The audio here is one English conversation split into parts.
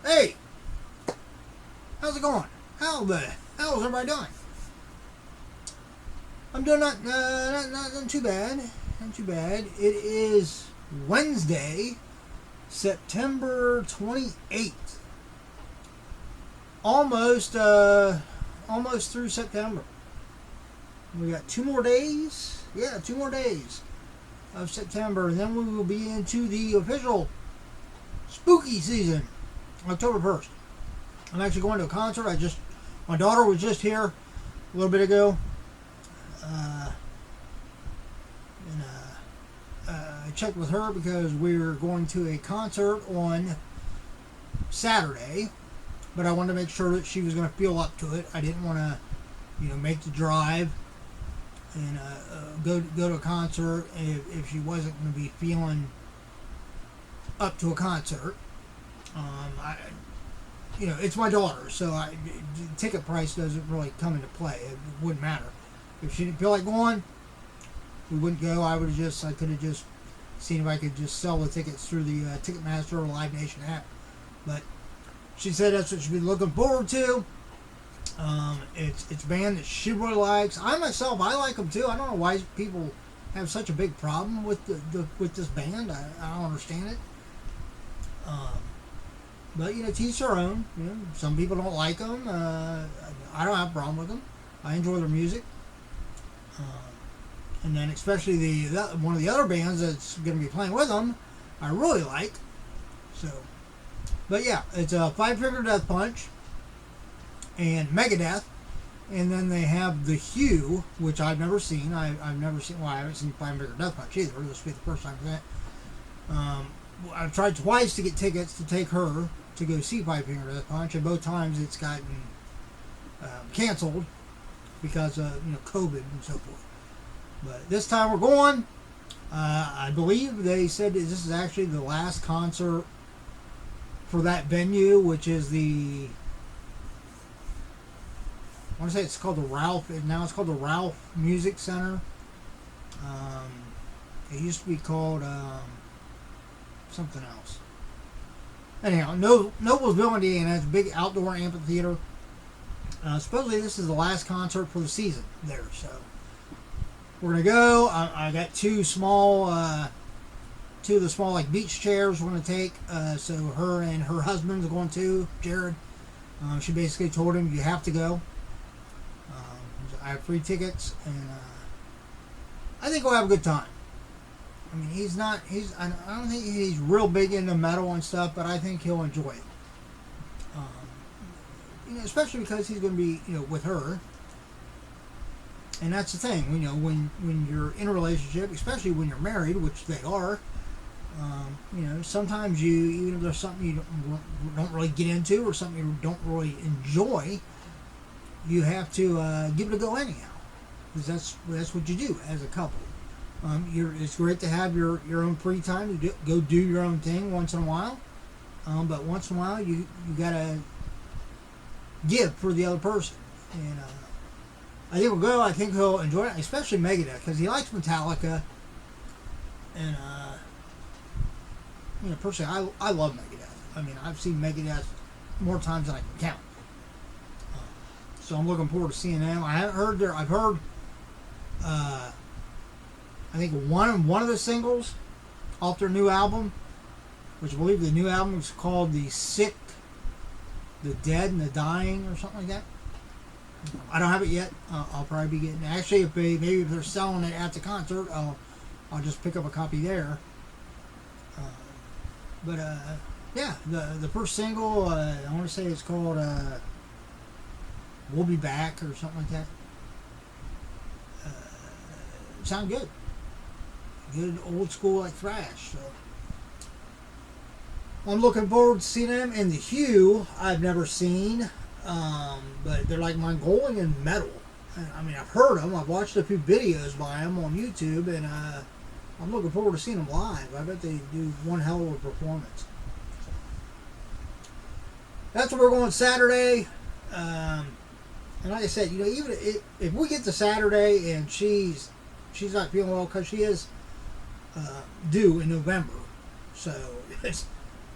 Hey, how's it going? How's everybody doing? I'm doing not too bad. Not too bad. It is Wednesday, September 28th. Almost through September. We got 2 more days. Yeah, 2 more days of September, and then we will be into the official spooky season, October 1st. I'm actually going to a concert. My daughter was just here a little bit ago. I checked with her because we're going to a concert on Saturday, but I wanted to make sure that she was going to feel up to it. I didn't want to, make the drive and go to a concert if she wasn't going to be feeling up to a concert. It's my daughter, so the ticket price doesn't really come into play. It wouldn't matter. If she didn't feel like going, we wouldn't go. I could have just seen if I could just sell the tickets through the Ticketmaster or Live Nation app. But she said that's what she'd be looking forward to. It's a band that she really likes. I like them too. I don't know why people have such a big problem with with this band. I don't understand it. But to each their own. Some people don't like them. I don't have a problem with them. I enjoy their music. And then especially one of the other bands that's going to be playing with them, I really like. So, but yeah, it's a Five Finger Death Punch and Megadeth, and then they have the Hue, which I've never seen. I've never seen. Well, I haven't seen Five Finger Death Punch either. This will be the first time for that. I've tried twice to get tickets to take her to go see Five Finger Death Punch, and both times it's gotten canceled because of COVID and so forth. But this time we're going. I believe they said that this is actually the last concert for that venue, which is I want to say it's called the Ralph. Now it's called the Ralph Music Center. It used to be called something else. Anyhow, Noblesville, Indiana. It's a big outdoor amphitheater. Supposedly this is the last concert for the season there, so we're gonna go. I got two of the small like beach chairs we're gonna take. So her and her husband's going to Jared. She basically told him you have to go. I have free tickets, and I think we'll have a good time. I mean, I don't think he's real big into metal and stuff, but I think he'll enjoy it. Especially because he's going to be, with her. And that's the thing, when you're in a relationship, especially when you're married, which they are, sometimes even if there's something you don't really get into or something you don't really enjoy, you have to give it a go anyhow, because that's what you do as a couple. It's great to have your own free time to go do your own thing once in a while, but once in a while you gotta give for the other person. And I think we'll go. I think he'll enjoy it, especially Megadeth, because he likes Metallica. And personally, I love Megadeth. I mean, I've seen Megadeth more times than I can count. So I'm looking forward to seeing them. I haven't heard I've heard I think one of the singles off their new album, which I believe the new album is called The Sick, The Dead, and The Dying, or something like that. I don't have it yet. I'll probably be getting. Actually, if they're selling it at the concert, I'll just pick up a copy there. Yeah, the first single, I want to say it's called "We'll Be Back" or something like that. Sound good. Good old school like thrash. So I'm looking forward to seeing them. And the Hue I've never seen, but they're like Mongolian metal. I mean, I've heard them. I've watched a few videos by them on YouTube, and I'm looking forward to seeing them live. I bet they do one hell of a performance. So that's where we're going Saturday. And like I said, even if we get to Saturday and she's not feeling well, because she is due in November, so it's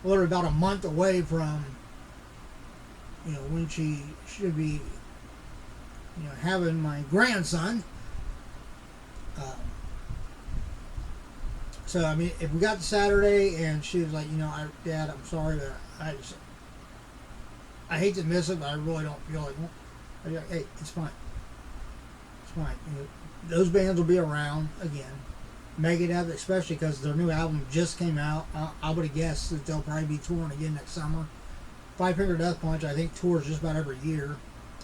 literally about a month away from when she should be, having my grandson. So I mean, if we got to Saturday and she was like, Dad, I'm sorry, but I hate to miss it, but I really don't feel like. I'd be like, hey, it's fine. It's fine. Those bands will be around again. Megadeth, especially because their new album just came out. I would have guessed that they'll probably be touring again next summer. Five Finger Death Punch, I think, tours just about every year,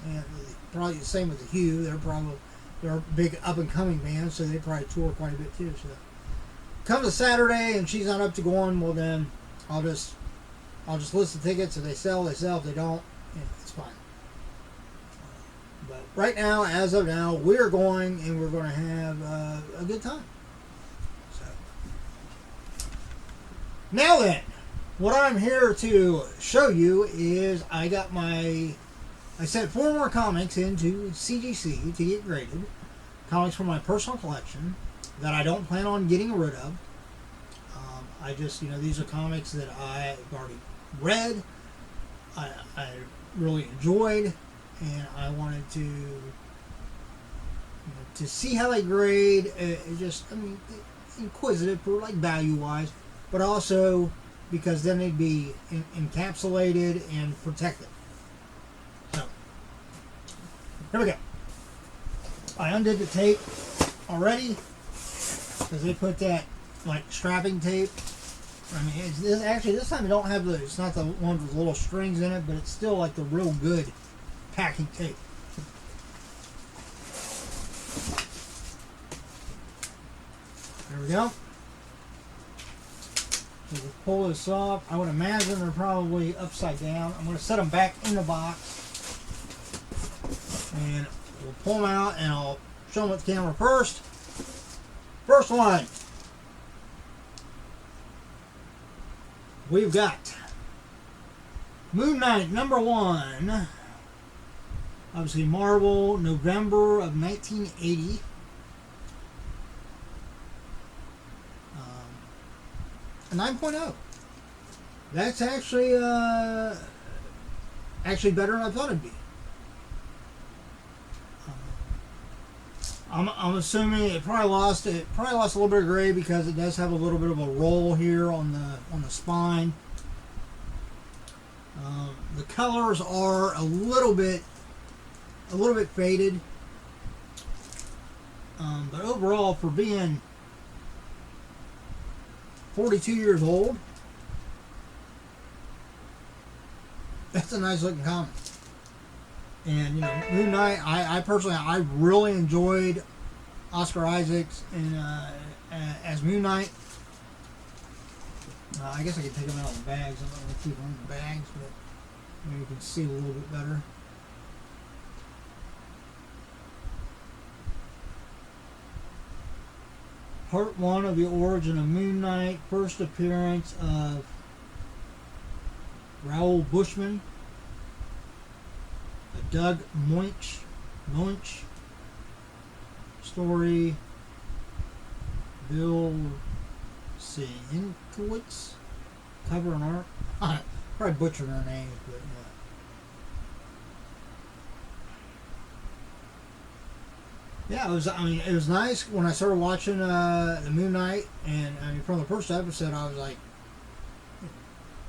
and probably the same with the Hue. They're a big up and coming band, so they probably tour quite a bit too. So, come to Saturday and she's not up to going, well then, I'll just list the tickets. If they sell, they sell. If they don't, it's fine. But right now, as of now, we're going and we're going to have a good time. So now then, what I'm here to show you is I sent 4 more comics into CGC to get graded. Comics from my personal collection that I don't plan on getting rid of. I just, these are comics that I've already read. I really enjoyed, and I wanted to see how they grade. Inquisitive for like value-wise, but also because then they'd be encapsulated and protected. So, here we go. I undid the tape already because they put that like strapping tape. I mean, this time I don't have it's not the one with the little strings in it, but it's still like the real good packing tape. There we go. So we'll pull this off. I would imagine they're probably upside down. I'm going to set them back in the box. And we'll pull them out and I'll show them with the camera first. First one. We've got Moon Knight #1. Obviously Marvel, November of 1980. A 9.0. That's actually better than I thought it'd be. I'm assuming it probably lost a little bit of gray because it does have a little bit of a roll here on the spine. The colors are a little bit faded, but overall, for being 42 years old, that's a nice looking comic. And Moon Knight, I personally really enjoyed Oscar Isaac's as Moon Knight. I guess I could take them out of the bags. I'm not going to keep them in the bags, but maybe you can see a little bit better. Part 1 of the origin of Moon Knight. First appearance of Raoul Bushman. Doug Moench story. Bill Sienkiewicz cover and art. Probably butchered her name, but yeah, it was nice when I started watching the Moon Knight, and from the first episode, I was like,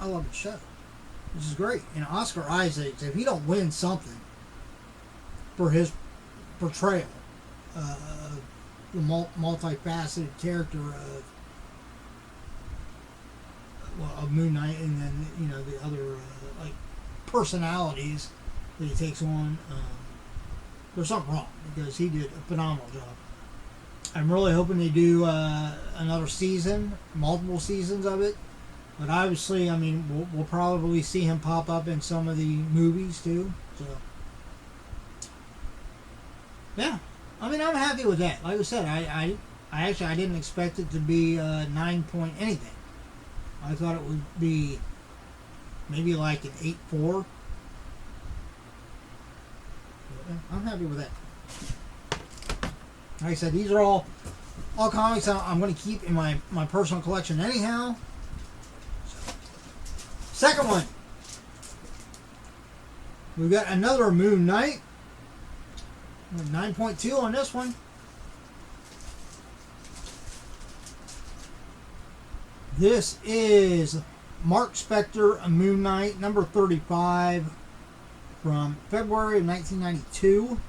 I love the show. This is great. And Oscar Isaac, if he don't win something for his portrayal of the multifaceted character of Moon Knight, and then the other like personalities that he takes on, there's something wrong because he did a phenomenal job. I'm really hoping they do another season, multiple seasons of it. But obviously, we'll probably see him pop up in some of the movies too. So, yeah, I'm happy with that. Like I said, I didn't expect it to be 9 point anything. I thought it would be maybe like an 8.4. I'm happy with that. Like I said, these are all comics I'm going to keep in my personal collection anyhow. Second one. We got another Moon Knight. 9.2 on this one. This is Mark Spector, Moon Knight, number 35 from February of 1992.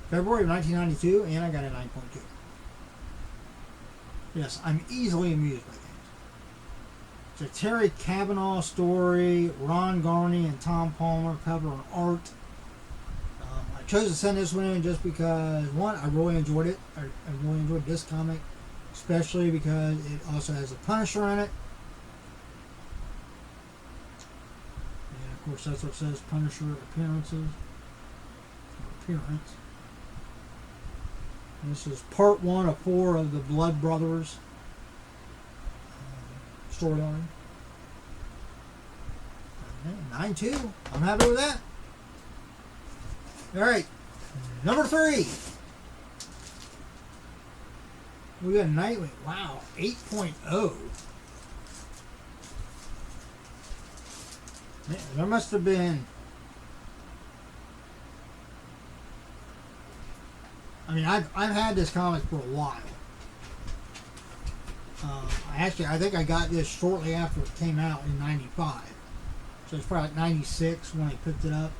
February of 1992, and I got a 9.2. Yes, I'm easily amused by things. It's a Terry Kavanaugh story, Ron Garney and Tom Palmer cover and art. I chose to send this one in just because, one, I really enjoyed it. I really enjoyed this comic, especially because it also has a Punisher in it. And of course, that's what it says, Punisher appearances. Appearance. And this is part 1 of 4 of the Blood Brothers storyline. 9.2. I'm happy with that. Alright. Number 3. We got Nightwing. Wow. 8.0. Man, there must have been... I mean, I've had this comic for a while. I think I got this shortly after it came out in 95. So it's probably like 96 when I picked it up.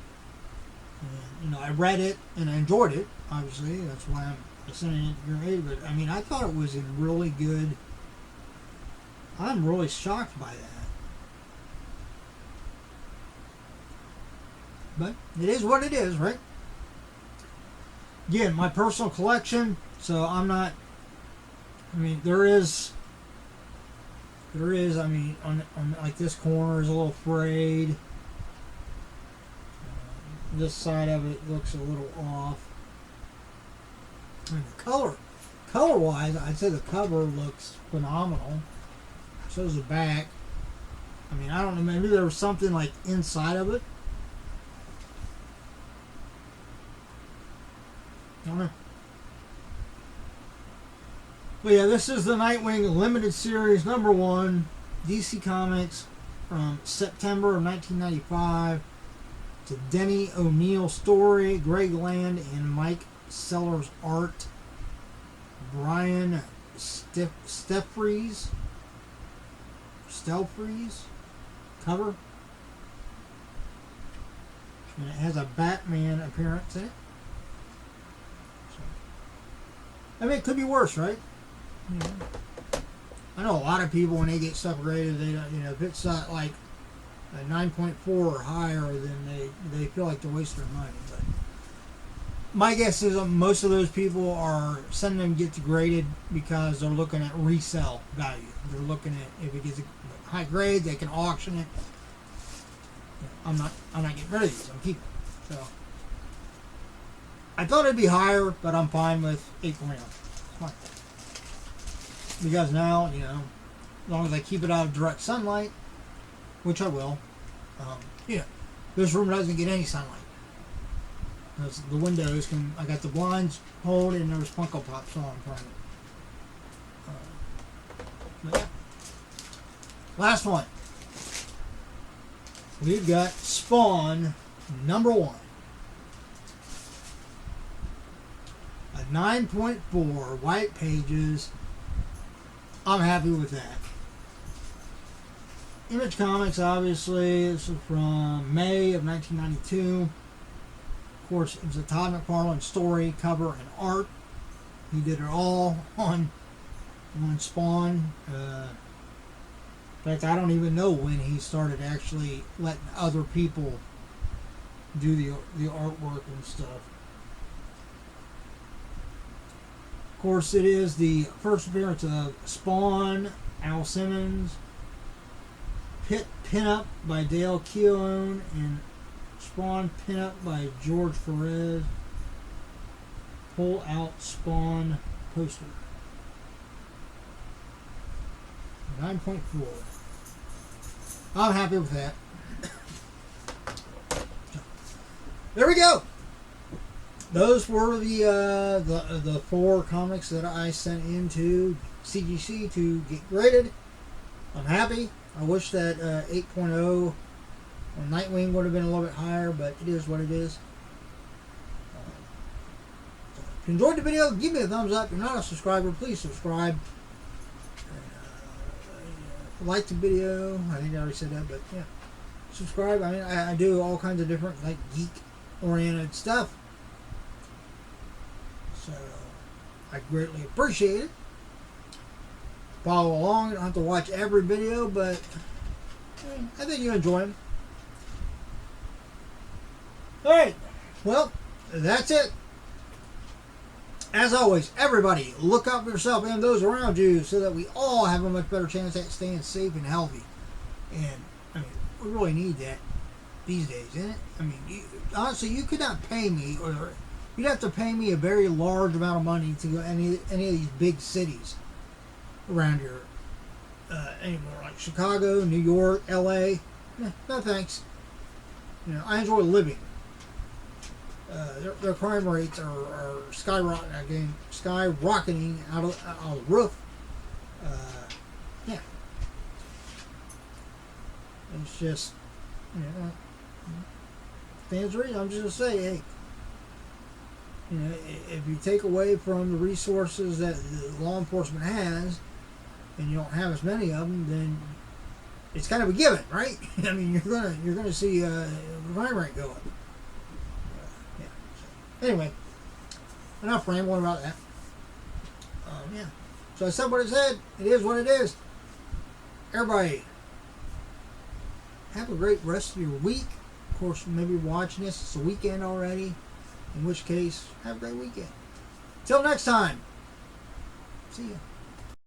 And, I read it and I enjoyed it, obviously. That's why I'm sending it to your aid. But, I mean, I thought it was in really good... I'm really shocked by that. But it is what it is, right? Again, my personal collection, so I'm not... I mean, there is, I mean, on like this corner is a little frayed. This side of it looks a little off. And the color-wise, I'd say the cover looks phenomenal. So does the back. I mean, I don't know, maybe there was something like inside of it. I don't know. But yeah, this is the Nightwing Limited Series number 1, DC Comics, from September of 1995. It's a Denny O'Neil story, Greg Land and Mike Sellers art, Brian Stelfreeze cover, and it has a Batman appearance in it. I mean, it could be worse, right? I know a lot of people, when they get stuff graded, they don't, if it's not like a 9.4 or higher, then they feel like they're wasting their money. But my guess is most of those people are sending them to get graded because they're looking at resale value. They're looking at if it gets a high grade, they can auction it. I'm not getting rid of these. I'm keeping them. So I thought it'd be higher, but I'm fine with 8.0. Fine. Because now, as long as I keep it out of direct sunlight, which I will, this room doesn't get any sunlight. The windows I got the blinds hold and there's Funko Pops on in front of it. But yeah. Last one. We've got Spawn number 1. A 9.4 white pages. I'm happy with that. Image Comics, obviously. This is from May of 1992. Of course, it's a Todd McFarlane story, cover, and art. He did it all on Spawn. In fact, I don't even know when he started actually letting other people do the artwork and stuff. Of course, it is the first appearance of Spawn, Al Simmons, Pinup by Dale Keown, and Spawn Pinup by George Perez. Pull out Spawn poster. 9.4. I'm happy with that. There we go. Those were the 4 comics that I sent into CGC to get graded. I'm happy. I wish that 8.0 Well, Nightwing would have been a little bit higher, but it is what it is. If you enjoyed the video, give me a thumbs up. If you're not a subscriber, please subscribe. Like the video. I think I already said that, but yeah. Subscribe. I mean, I do all kinds of different, like, geek-oriented stuff. So, I greatly appreciate it. Follow along. You don't have to watch every video, but I think you enjoy them. Alright. Well, that's it. As always, everybody, look out for yourself and those around you so that we all have a much better chance at staying safe and healthy. And, I mean, we really need that these days, isn't it? I mean, honestly, you could not pay me, or you'd have to pay me a very large amount of money to go any of these big cities around here anymore, like Chicago, New York, LA. No thanks. You know, I enjoy living. Their crime rates are skyrocketing out of the roof. Yeah, it's just, you know, stands to reason. I'm just gonna say, hey, you know, if you take away from the resources that the law enforcement has, and you don't have as many of them, then it's kind of a given, right? I mean, you're gonna see the crime rate go up. Anyway, enough rambling about that. Yeah. So I said what I said. It is what it is. Everybody, have a great rest of your week. Of course, maybe you're watching this. It's the weekend already. In which case, have a great weekend. Till next time. See ya.